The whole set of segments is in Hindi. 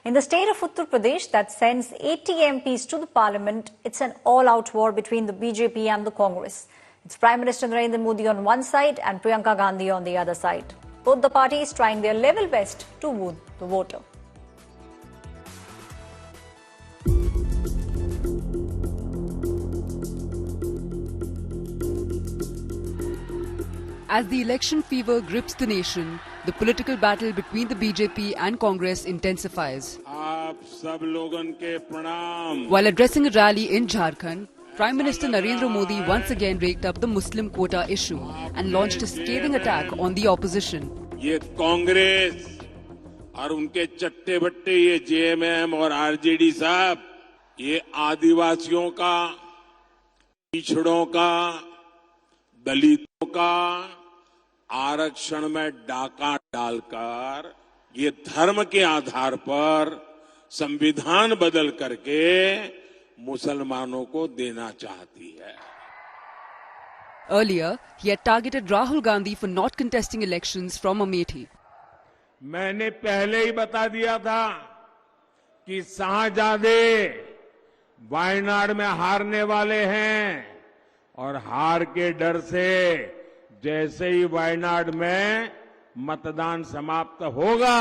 In the state of Uttar Pradesh that sends 80 MPs to the parliament, it's an all-out war between the BJP and the Congress. It's Prime Minister Narendra Modi on one side and Priyanka Gandhi on the other side. Both the parties trying their level best to woo the voter. As the election fever grips the nation, the political battle between the BJP and Congress intensifies. While addressing a rally in Jharkhand, Prime Minister Narendra Modi once again raked up the Muslim quota issue and launched a scathing attack on the opposition. ये कांग्रेस और उनके चट्टे बट्टे ये जेएमएम और आरजेडी साहब ये आदिवासियों का, पिछड़ों का, दलितों का आरक्षण में डाका डालकर ये धर्म के आधार पर संविधान बदल करके मुसलमानों को देना चाहती है. Earlier, he had targeted Rahul Gandhi for not contesting elections from Amethi. मैंने पहले ही बता दिया था कि शाहजादे वायनाड में हारने वाले हैं और हार के डर से जैसे ही वायनाड में मतदान समाप्त होगा,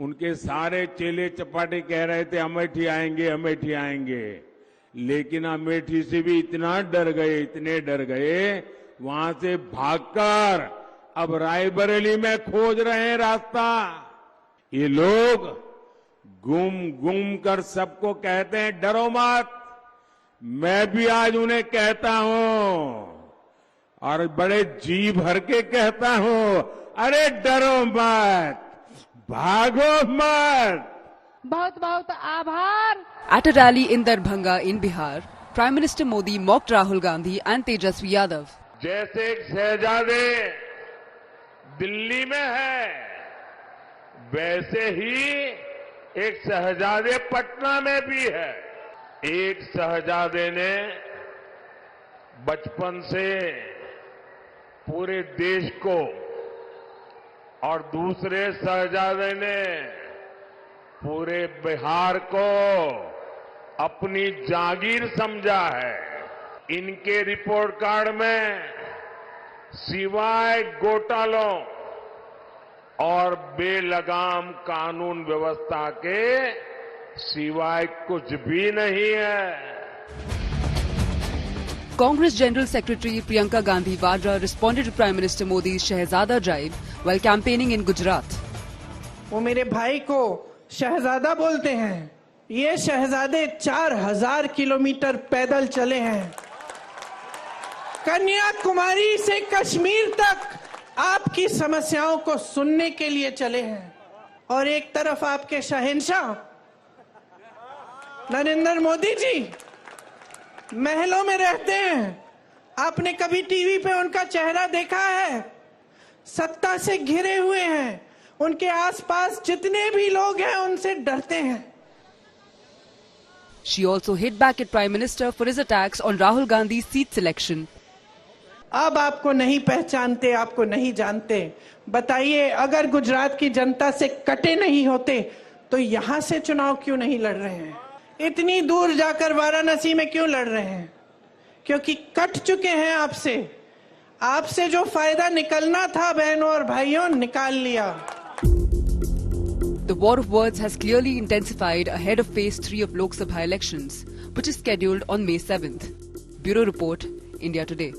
उनके सारे चेले चपाटे कह रहे थे अमेठी आएंगे, अमेठी आएंगे. लेकिन अमेठी से भी इतना डर गए, इतने डर गए, वहां से भागकर अब रायबरेली में खोज रहे हैं रास्ता. ये लोग गुम कर सबको कहते हैं डरो मत. मैं भी आज उन्हें कहता हूं और बड़े जी भर के कहता हूं, अरे डरो मत, भागो मत. बहुत बहुत आभार. At a rally in Darbhanga in Bihar, Prime Minister Modi mocked Rahul Gandhi and Tejaswi Yadav. जैसे एक शहजादे दिल्ली में है, वैसे ही एक शहजादे पटना में भी है. एक शहजादे ने बचपन से पूरे देश को और दूसरे शहजादे ने पूरे बिहार को अपनी जागीर समझा है. इनके रिपोर्ट कार्ड में सिवाय घोटालों और बेलगाम कानून व्यवस्था के सिवाय कुछ भी नहीं है. Congress General Secretary Priyanka Gandhi Vadra responded to Prime Minister Modi's Shahzada drive while campaigning in Gujarat. वो मेरे भाई को शहजादा बोलते हैं. ये शहजादे 4000 किलोमीटर पैदल चले हैं. कन्याकुमारी से कश्मीर तक आपकी समस्याओं को सुनने के लिए चले हैं. और एक तरफ आपके शहंशाह नरेंद्र मोदी जी महलों में रहते हैं. आपने कभी टीवी पे उनका चेहरा देखा है? सत्ता से घिरे हुए हैं. उनके आसपास जितने भी लोग हैं उनसे डरते हैं. She also hit back at Prime Minister for his attacks on Rahul Gandhi's seat selection. अब आपको नहीं पहचानते, आपको नहीं जानते. बताइए, अगर गुजरात की जनता से कटे नहीं होते तो यहां से चुनाव क्यों नहीं लड़ रहे हैं? इतनी दूर जाकर वाराणसी में क्यों लड़ रहे हैं? क्योंकि कट चुके हैं आपसे. आपसे जो फायदा निकलना था बहनों और भाइयों, निकाल लिया. The war of words has clearly intensified ahead of Phase 3 of Lok Sabha elections, which is scheduled on May 7th. Bureau Report, India Today.